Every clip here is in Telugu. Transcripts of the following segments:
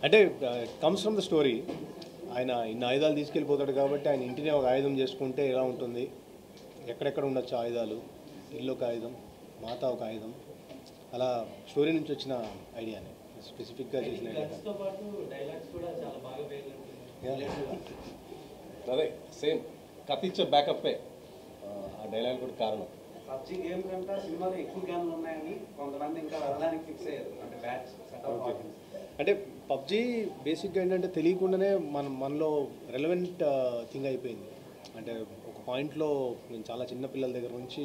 అంటే కమ్స్ ఫ్రమ్ ద స్టోరీ. ఆయన ఇన్ని ఆయుధాలు తీసుకెళ్ళిపోతాడు కాబట్టి ఆయన ఇంటిని ఒక ఆయుధం చేసుకుంటే ఎలా ఉంటుంది, ఎక్కడెక్కడ ఉండొచ్చు ఆయుధాలు, ఇల్లు ఒక ఆయుధం, మాత ఒక ఆయుధం, అలా స్టోరీ నుంచి వచ్చిన ఐడియానే స్పెసిఫిక్గా చేసిన అదే సేమ్ కథిచ్చే బ్యాకప్పే ఆ డైలాగ్ కూడా కారణం. పబ్జీ గేమ్ కంటే సినిమాలో ఎక్కువ గేమ్లు ఉన్నాయని కొంతమంది ఇంకా వెళ్ళడానికి ఫిక్స్ అయ్యారు. అంటే బ్యాచ్ అంటే పబ్జీ బేసిక్గా ఏంటంటే తెలియకుండానే మనలో రెలవెంట్ థింగ్ అయిపోయింది. అంటే ఒక పాయింట్లో నేను చాలా చిన్న పిల్లల దగ్గర నుంచి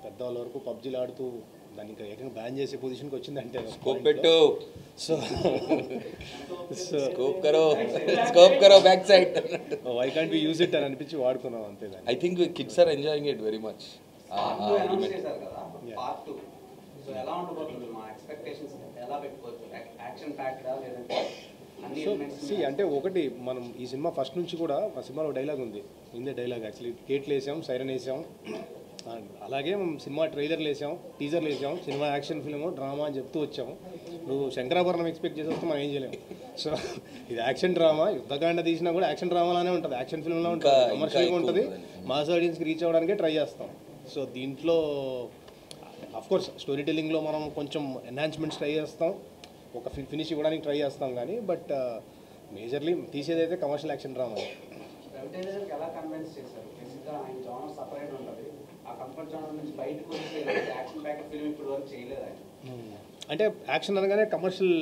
పెద్దవాళ్ళ వరకు పబ్జీలు ఆడుతూ దాన్ని ఇంకా ఏకంగా బ్యాన్ చేసే పొజిషన్కి వచ్చిందంటే స్కోప్ పెట్టు, సో స్కోప్ కరో back side, why can't we use it అని అనిపించి వాడుకున్నాం అంతే. I think kids are enjoying it very much. చేశారు కదా పార్ట్ 2, సో ఎలా ఉండబోతుంది మా ఎక్స్పెక్టేషన్స్, ఎలా పెట్టుకోవచ్చు, యాక్షన్ ప్యాక్డా లేదంటే సో అంటే ఒకటి మనం ఈ సినిమా ఫస్ట్ నుంచి కూడా ఆ సినిమాలో డైలాగ్ ఉంది, ఇందే డైలాగ్ యాక్చువల్లీ, గేట్లు వేసాం, సైరన్ వేసాం, అలాగే సినిమా ట్రైలర్లు వేసాం, టీజర్లు వేసాం, సినిమా యాక్షన్ ఫిల్మ్ డ్రామా అని చెప్తూ వచ్చాము. నువ్వు శంకరాభరణం ఎక్స్పెక్ట్ చేసి వస్తే మనం ఏం చేయలేము. సో ఇది యాక్షన్ డ్రామా, యుద్ధకాండ తీసినా కూడా యాక్షన్ డ్రామాలానే ఉంటుంది, యాక్షన్ ఫిల్మ్లో ఉంటుంది, కమర్షియల్గా ఉంటుంది, మాస్ ఆడియన్స్కి రీచ్ అవ్వడానికే ట్రై చేస్తాం. సో దీంట్లో అఫ్కోర్స్ స్టోరీ టెల్లింగ్లో మనం కొంచెం ఎన్హాన్స్మెంట్స్ ట్రై చేస్తాం, ఒక ఫినిష్ ఇవ్వడానికి ట్రై చేస్తాం, కానీ బట్ మేజర్లీ తీసేదైతే కమర్షియల్ యాక్షన్ డ్రామా. రవితేజకి ఎలా కన్విన్స్ చేశారు? బేసిక్గా ఆయన జోనర్ సపరేట్ ఉంటుంది, ఆ కంఫర్ట్ జోనర్ నుంచి బయటకు వచ్చి యాక్షన్ ప్యాక్ ఫిల్మ్ ఇప్పుడు వరకు చేయలేదు ఆయన. అంటే యాక్షన్ అనగానే కమర్షియల్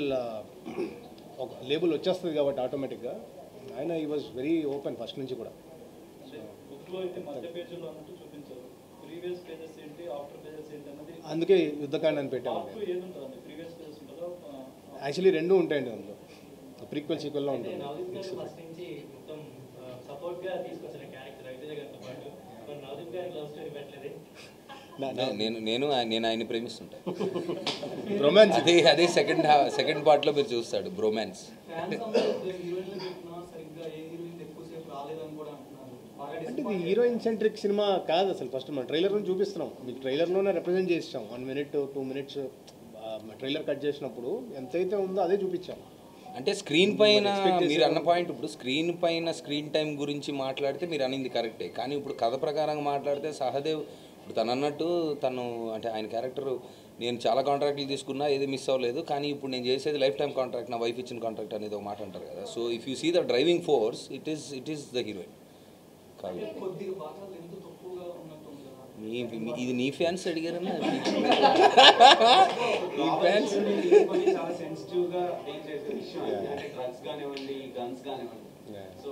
ఒక లేబుల్ వచ్చేస్తుంది కాబట్టి ఆటోమేటిక్గా ఆయన ఈ వాజ్ వెరీ ఓపెన్ ఫస్ట్ నుంచి కూడా. అందుకే యుద్ధకాండ అని పెట్టాము. యాక్చువల్లీ రెండు ఉంటాయండి అందులో, ప్రీక్వెల్ సీక్వెల్లో ఉంటుంది. నేను ఆయన్ని ప్రేమిస్తుంటా. రొమాన్స్ అదే సెకండ్ పార్ట్లో మీరు చూస్తాడు బ్రోమాన్స్. అంటే ఇది హీరోయిన్ సెంట్రిక్ సినిమా కాదు అసలు. ఫస్ట్ మనం ట్రైలర్ నుంచి చూపిస్తున్నాం, మీకు ట్రైలర్లోనే రిప్రజెంట్ చేసాం. 1 minute 2 minutes ట్రైలర్ కట్ చేసినప్పుడు ఎంతైతే ఉందో అదే చూపించాం. అంటే స్క్రీన్ పైన మీరు అన్న పాయింట్, ఇప్పుడు స్క్రీన్ పైన స్క్రీన్ టైం గురించి మాట్లాడితే మీరు అనింది కరెక్టే, కానీ ఇప్పుడు కథ ప్రకారంగా మాట్లాడితే సహదేవ్ ఇప్పుడు తను అన్నట్టు తను అంటే ఆయన క్యారెక్టర్, నేను చాలా కాంట్రాక్ట్లు తీసుకున్నా ఏది మిస్ అవ్వలేదు, కానీ ఇప్పుడు నేను చేసేది లైఫ్ టైం కాంట్రాక్ట్, నా వైఫ్ ఇచ్చిన కాంట్రాక్ట్ అనేది ఒక మాట అంటారు కదా. So if you see the driving force, it is the heroine కాదు. ఇది నీ ఫ్యాన్స్ అడిగారన్నా, నీ ఫ్యాన్స్ చాలా సెన్సిటివ్గా డీల్ చేసే విషయం అంటే డ్రగ్స్ కానివ్వండి, గన్స్ కానివ్వండి. సో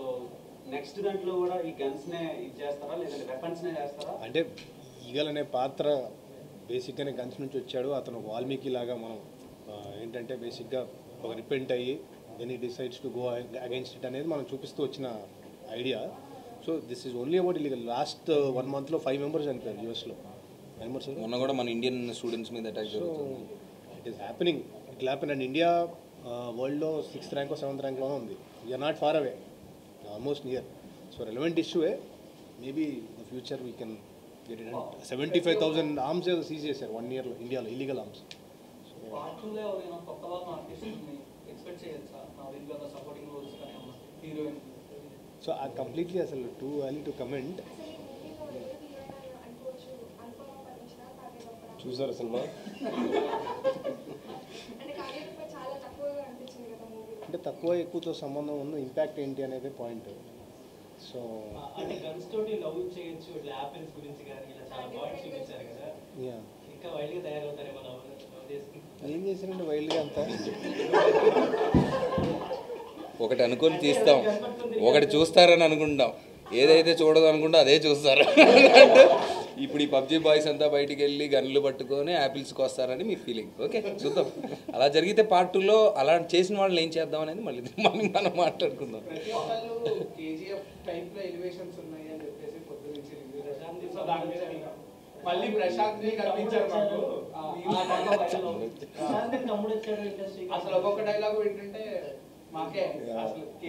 నెక్స్ట్ దాంట్లో కూడా ఈ గన్స్ నే ఇది చేస్తారా లేదంటే వెపన్స్ నే చేస్తారా? అంటే ఈగల్ అనే పాత్ర బేసిక్గానే గన్స్ నుంచి వచ్చాడు. అతను వాల్మీకి లాగా మనం ఏంటంటే బేసిక్గా ఒక రిపెంట్ అయ్యి then he decides to go against it అనేది మనం చూపిస్తూ వచ్చిన idea. So this is only about illegal. Last 1 monthలో 5 members చనిపోయారు యూఎస్లో. మొన్న కూడా మన ఇండియన్ స్టూడెంట్స్ మీద అటాక్ జరుగుతుంది. It is happening, it happen. And India వరల్డ్లో 6th rank or 7th rank ఉంది. We are not far away, almost near. So relevant issue. Maybe the future we can get it. 75,000 arms ఏదో సీజ్ చేశారు 1 yearలో ఇండియాలో, ఇల్లీగల్ ఆర్మ్స్. సో అది కంప్లీట్లీ అసలు టూ ఎర్లీ టు కమెంట్. చూసారు సినిమా? అంటే తక్కువ ఎక్కువతో సంబంధం ఉన్న ఇంపాక్ట్ ఏంటి అనేది పాయింట్. సో ఏం చేశారంటే వైల్డ్గా అంతా ఒకటి అనుకొని తీస్తాం, ఒకటి చూస్తారని అనుకుంటాం, ఏదైతే చూడదు అనుకుంటా అదే చూస్తారు. ఇప్పుడు ఈ పబ్జీ బాయ్స్ అంతా బయటికి వెళ్ళి గన్లు పట్టుకొని యాపిల్స్కి వస్తారని మీ ఫీలింగ్. ఓకే చూద్దాం, అలా జరిగితే పార్ట్ 2లో అలా చేసిన వాళ్ళని ఏం చేద్దాం అనేది మళ్ళీ మనం మాట్లాడుకుందాం.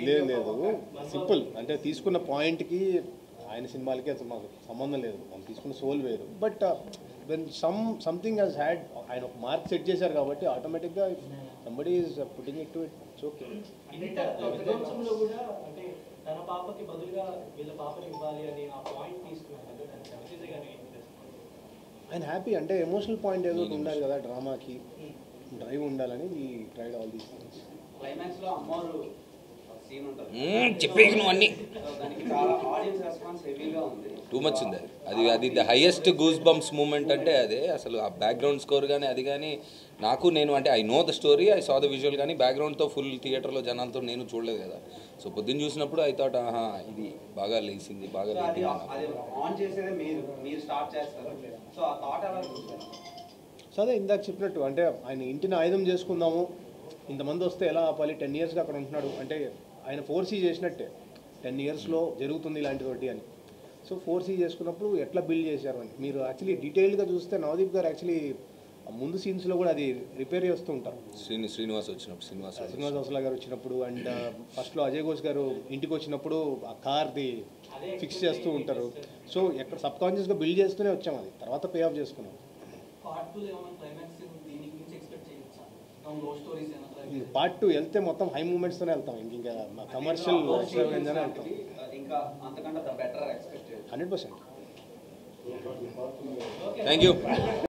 లేదు సింపుల్. అంటే తీసుకున్న పాయింట్కి ఆయన సినిమాలకి అసలు మాకు సంబంధం లేదు, మనం తీసుకున్న సోల్ వేరు. But when something has had, ఆయన ఒక మార్క్ సెట్ చేశారు కాబట్టి ఆటోమేటిక్గా somebody is putting it to it, it's okay. విధ్వంసంలో కూడా అంటే తన పాపకి బదులుగా వీళ్ళ పాపని ఇవ్వాలి అని ఆ పాయింట్ తీసుకున్నారు కదా, దానికి రవితేజ గారు ఏంటి రెస్పాన్స్? ఆయన హ్యాపీ, అంటే ఎమోషనల్ పాయింట్ ఏదో ఉండాలి కదా డ్రామాకి, డ్రైవ్ ఉండాలని ఈ tried all these things. Climax లో అమ్మవారు సీన్ ఉంటుంది, చెప్పేకి నువ్వు అన్నీ దానికి చాలా ఆడియన్స్ రెస్పాన్స్ హెవీగా ఉంది. టూ మచ్ ఉంది అది the highest goose bumps moment అంటే అదే. అసలు ఆ బ్యాక్గ్రౌండ్ స్కోర్ కానీ అది కానీ నేను అంటే I know the story, I saw the visual, కానీ బ్యాక్గ్రౌండ్తో ఫుల్ థియేటర్లో జనాలతో నేను చూడలేదు కదా. సో పొద్దున్న చూసినప్పుడు ఐ థాట్ ఇది బాగా లేచింది, బాగా అది ఆన్ చేసేదే మీరు స్టార్ట్ చేస్తారు, సో ఆ థాట్ ఎలా చూస్తారు? సో అదే ఇందాక చెప్పినట్టు, అంటే ఆయన ఇంటిని ఆయుధం చేసుకుందాము, ఇంతమంది వస్తే ఎలా ఆపాలి, 10 yearsగా అక్కడ ఉంటున్నాడు అంటే ఆయన 4C చేసినట్టే, 10 yearsలో జరుగుతుంది ఇలాంటిది ఒకటి అని. సో 4C చేసుకున్నప్పుడు ఎట్లా బిల్డ్ చేశారు అని మీరు యాక్చువల్లీ డీటెయిల్గా చూస్తే నవదీప్ గారు యాక్చువల్లీ ముందు సీన్స్లో కూడా అది రిపేర్ చేస్తూ ఉంటారు. శ్రీనివాస్ వచ్చినప్పుడు శ్రీనివాస్ హౌస్లా గారు వచ్చినప్పుడు అండ్ ఫస్ట్లో అజయ్ ఘోష్ గారు ఇంటికి వచ్చినప్పుడు ఆ కార్ది ఫిక్స్ చేస్తూ ఉంటారు. సో ఎక్కడ సబ్ కాన్షియస్గా బిల్డ్ చేస్తూనే వచ్చాం, అది తర్వాత పే ఆఫ్ చేసుకున్నాం. పార్ట్ 2 ఏమైనా క్లైమాక్స్ దీనికి నుంచి ఎక్స్పెక్ట్ చేయొచ్చా? లవ్ స్టోరీస్ ఏమైనా పార్ట్ 2 వెళ్తే మొత్తం హై మూమెంట్స్తోనే వెళ్తాం, ఇంకా కమర్షియల్ ఎక్స్ట్రావెంజానే వెళ్తాం. ఇంకా అంతకంటే బెటర్ ఎక్స్పెక్ట్ 100%. Thank you.